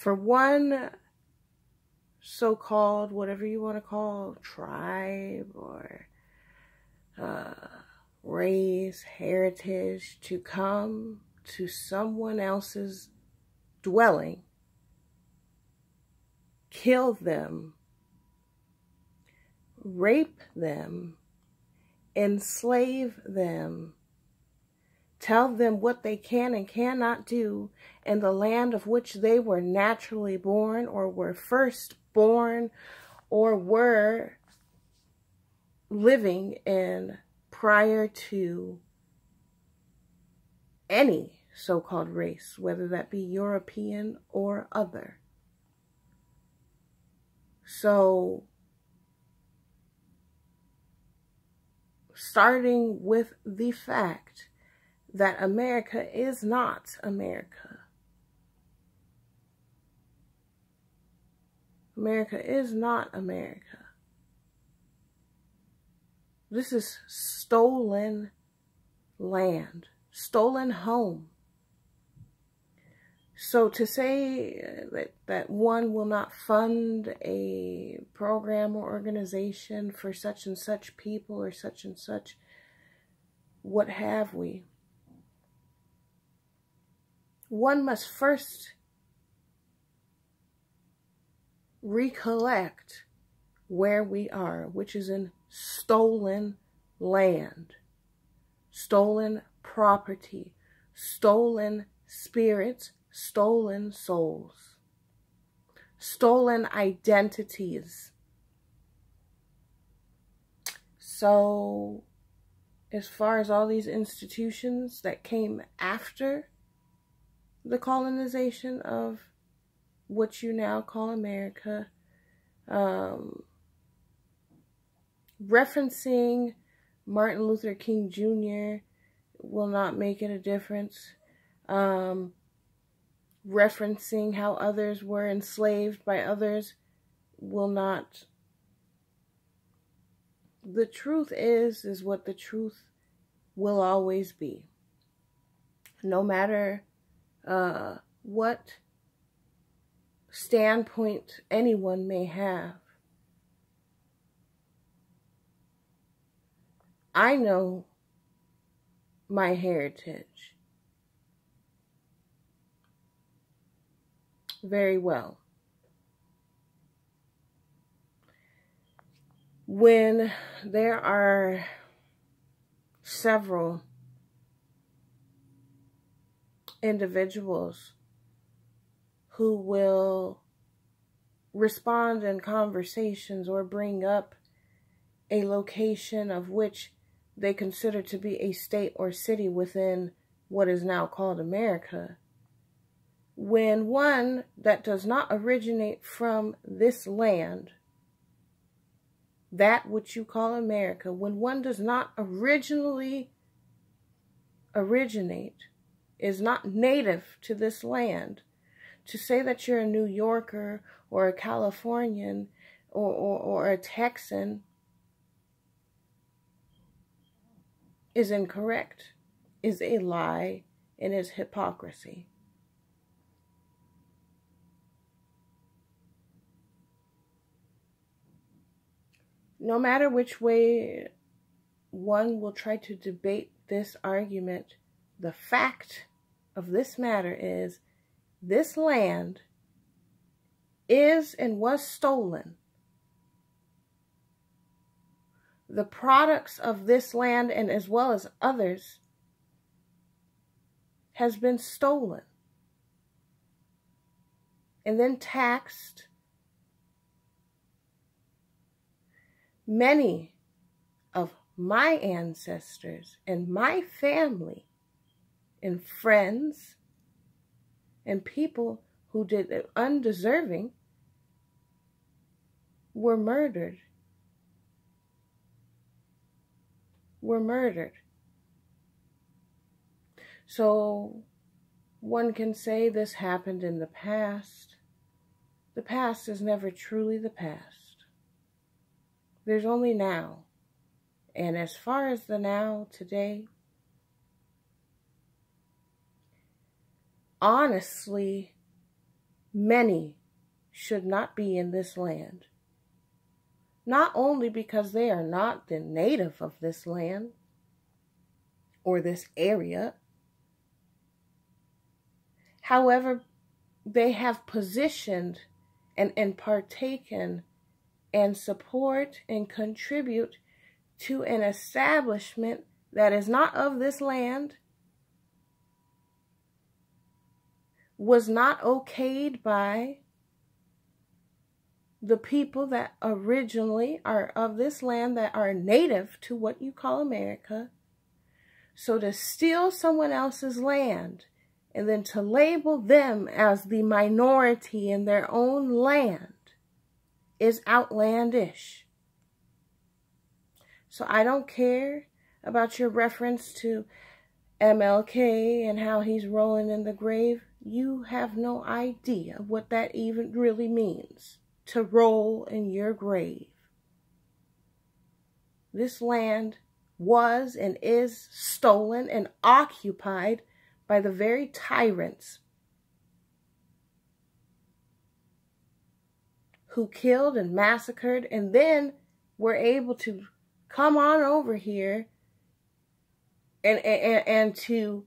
for one so-called, whatever you want to call, tribe or race, heritage, to come to someone else's dwelling, kill them, rape them, enslave them, tell them what they can and cannot do in the land of which they were naturally born, or were first born, or were living in prior to any so-called race, whether that be European or other. So, starting with the fact that America is not America. America is not America. This is stolen land, stolen home. So to say that one will not fund a program or organization for such and such people or such and such, what have we? One must first recollect where we are, which is in stolen land, stolen property, stolen spirits, stolen souls, stolen identities. So, as far as all these institutions that came after the colonization of what you now call America, referencing Martin Luther King Jr. will not make it a difference. Referencing how others were enslaved by others will not. The truth is what the truth will always be. No matter what standpoint anyone may have. I know my heritage very well. When there are several individuals who will respond in conversations or bring up a location of which they consider to be a state or city within what is now called America, when one that does not originate from this land, that which you call America, when one does not originally originate, is not native to this land, to say that you're a New Yorker or a Californian or a Texan is incorrect, is a lie, and is hypocrisy. No matter which way one will try to debate this argument, the fact of this matter is this land is and was stolen. The products of this land, and as well as others, has been stolen and then taxed. Many of my ancestors and my family and friends and people who did it undeserving were murdered. So one can say this happened in the past. The past is never truly the past. There's only now. And as far as the now today, honestly, many should not be in this land. Not only because they are not the native of this land or this area. However, they have positioned and partaken and support and contribute to an establishment that is not of this land, was not okayed by the people that originally are of this land, that are native to what you call America. So to steal someone else's land and then to label them as the minority in their own land is outlandish. So I don't care about your reference to MLK and how he's rolling in the grave. You have no idea what that even really means, to roll in your grave. This land was and is stolen and occupied by the very tyrants who killed and massacred and then were able to come on over here and to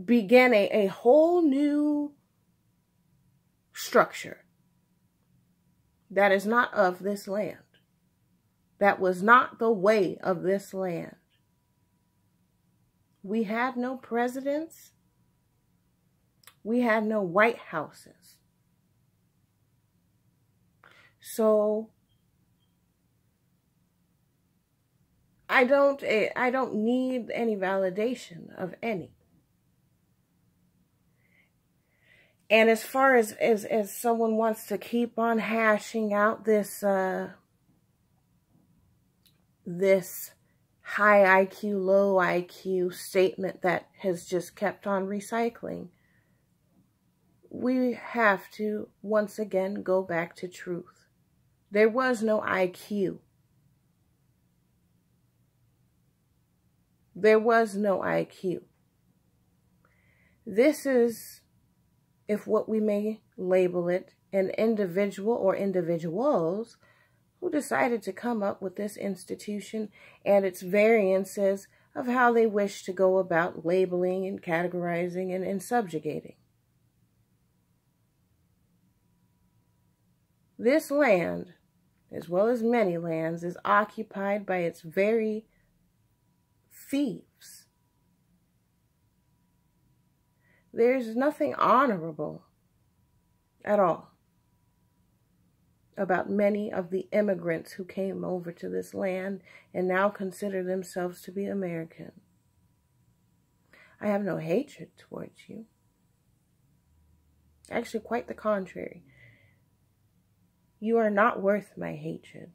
begin a whole new structure that is not of this land. That was not the way of this land. We had no presidents. We had no White Houses. So I don't need any validation of any. And as far as someone wants to keep on hashing out this this high IQ, low IQ statement that has just kept on recycling, we have to once again go back to truth. There was no IQ. There was no IQ. This is, if what we may label it, an individual or individuals who decided to come up with this institution and its variances of how they wish to go about labeling and categorizing and subjugating. This land, as well as many lands, is occupied by its very thieves. There's nothing honorable at all about many of the immigrants who came over to this land and now consider themselves to be American. I have no hatred towards you. Actually, quite the contrary. You are not worth my hatred.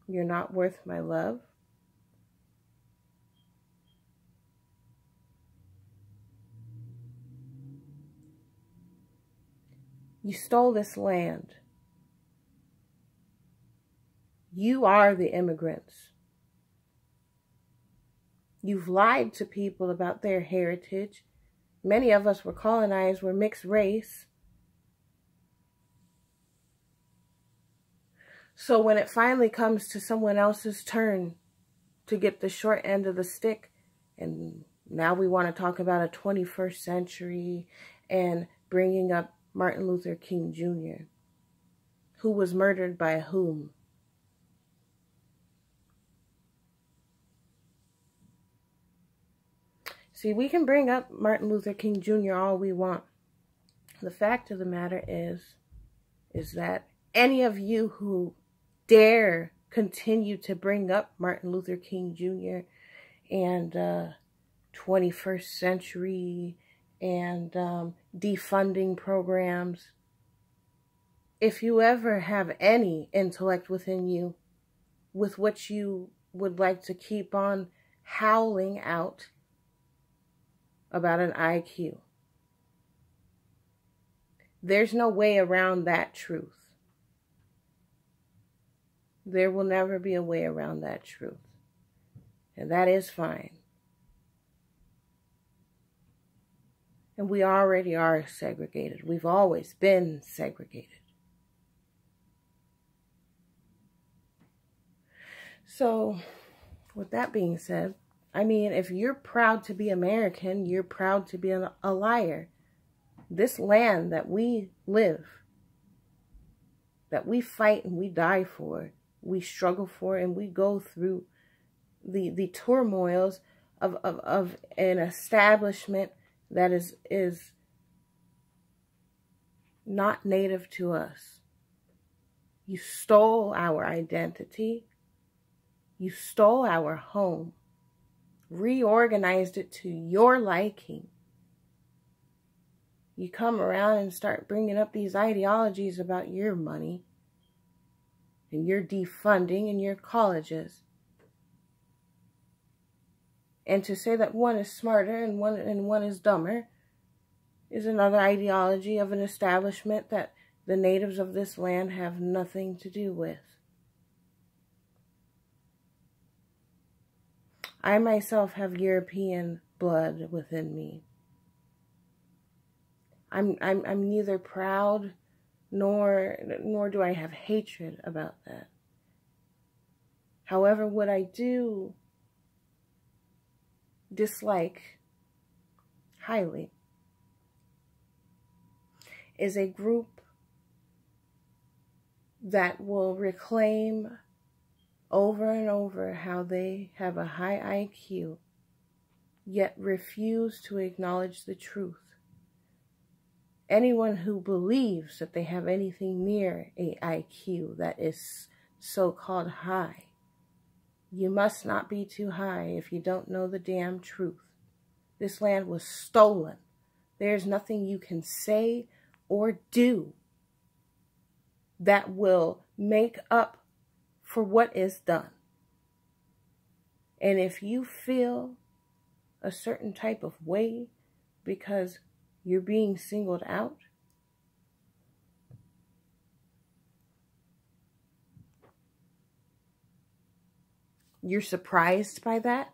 You're not worth my love. You stole this land. You are the immigrants. You've lied to people about their heritage. Many of us were colonized, were mixed race. So when it finally comes to someone else's turn to get the short end of the stick, and now we want to talk about a 21st century and bringing up Martin Luther King Jr., who was murdered by whom? See, we can bring up Martin Luther King Jr. all we want. The fact of the matter is that any of you who dare continue to bring up Martin Luther King Jr. and 21st century and defunding programs, if you ever have any intellect within you with which you would like to keep on howling out about an IQ, there's no way around that truth. There will never be a way around that truth. And that is fine. And we already are segregated. We've always been segregated. So, with that being said, I mean, if you're proud to be American, you're proud to be a liar. This land that we live, that we fight and we die for, we struggle for, and we go through the turmoils of an establishment that is not native to us. You stole our identity. You stole our home. Reorganized it to your liking. You come around and start bringing up these ideologies about your money and your defunding and your colleges. And to say that one is smarter and one is dumber is another ideology of an establishment that the natives of this land have nothing to do with. I myself have European blood within me. I'm neither proud nor do I have hatred about that. However, what I do dislike highly is a group that will reclaim over and over how they have a high IQ, yet refuse to acknowledge the truth. Anyone who believes that they have anything near a IQ that is so-called high, you must not be too high if you don't know the damn truth. This land was stolen. There's nothing you can say or do that will make up for what is done. And if you feel a certain type of way because you're being singled out, you're surprised by that,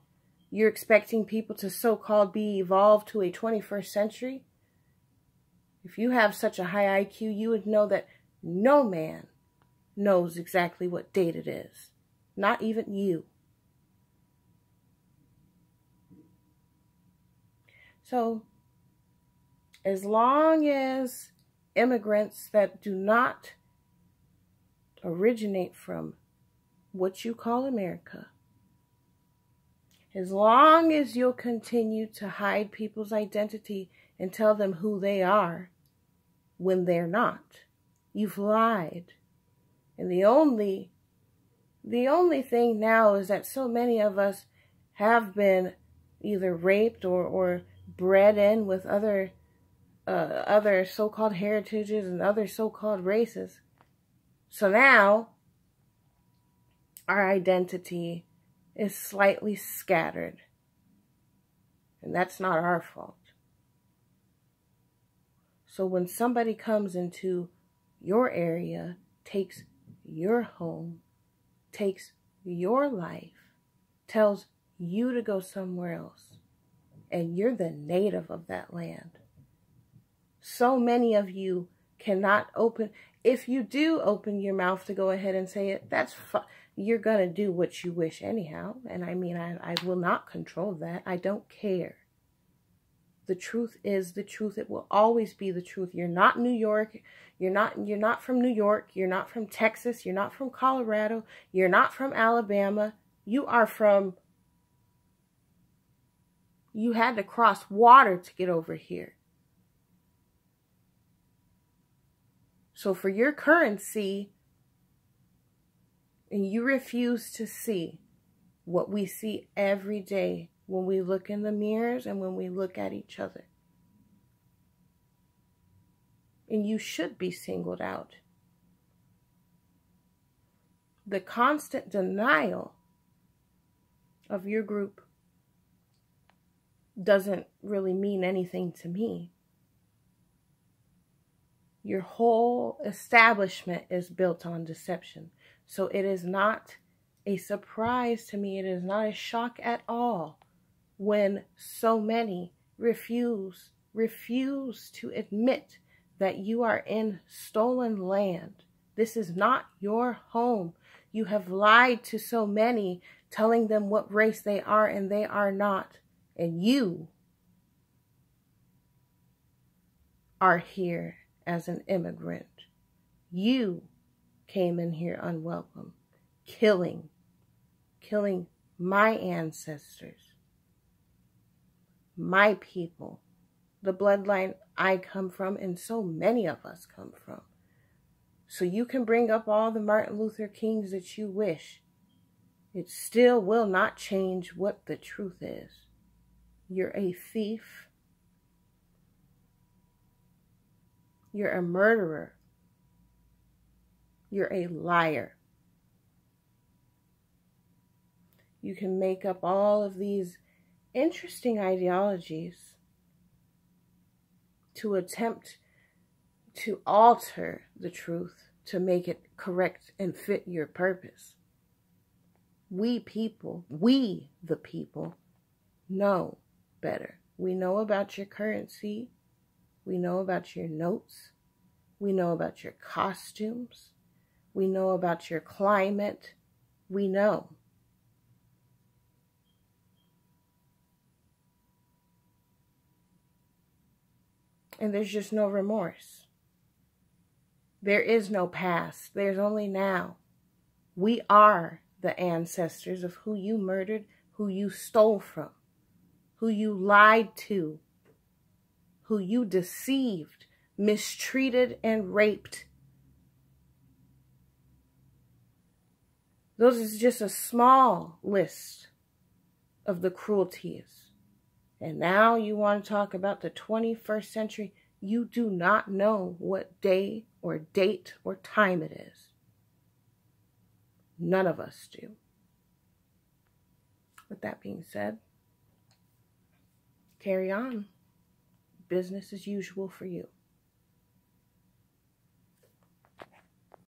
you're expecting people to so-called be evolved to a 21st century. If you have such a high IQ, you would know that no man knows exactly what date it is. Not even you. So, as long as immigrants that do not originate from what you call America, as long as you'll continue to hide people's identity and tell them who they are when they're not, you've lied. And the only thing now is that so many of us have been either raped or bred in with other so-called heritages and other so-called races. So now our identity is slightly scattered. And that's not our fault. So when somebody comes into your area, takes your home, takes your life, tells you to go somewhere else, and you're the native of that land. So many of you cannot open, if you do open your mouth to go ahead and say it, that's fine. You're going to do what you wish anyhow. And I mean, I will not control that. I don't care. The truth is the truth. It will always be the truth. You're not New York. You're not from New York. You're not from Texas. You're not from Colorado. You're not from Alabama. You are from, you had to cross water to get over here. So for your currency, and you refuse to see what we see every day when we look in the mirrors and when we look at each other. And you should be singled out. The constant denial of your group doesn't really mean anything to me. Your whole establishment is built on deception. So it is not a surprise to me. It is not a shock at all when so many refuse refuse to admit that you are in stolen land. This is not your home. You have lied to so many, telling them what race they are and they are not. And you are here as an immigrant. You came in here unwelcome, killing my ancestors, my people, the bloodline I come from and so many of us come from. So you can bring up all the Martin Luther Kings that you wish. It still will not change what the truth is. You're a thief. You're a murderer. You're a liar. You can make up all of these interesting ideologies to attempt to alter the truth to make it correct and fit your purpose. We the people, know better. We know about your currency. We know about your notes. We know about your costumes. We know about your climate. We know. And there's just no remorse. There is no past. There's only now. We are the ancestors of who you murdered, who you stole from, who you lied to, who you deceived, mistreated, and raped. Those is just a small list of the cruelties. And now you want to talk about the 21st century. You do not know what day or date or time it is. None of us do. With that being said, carry on. Business as usual for you.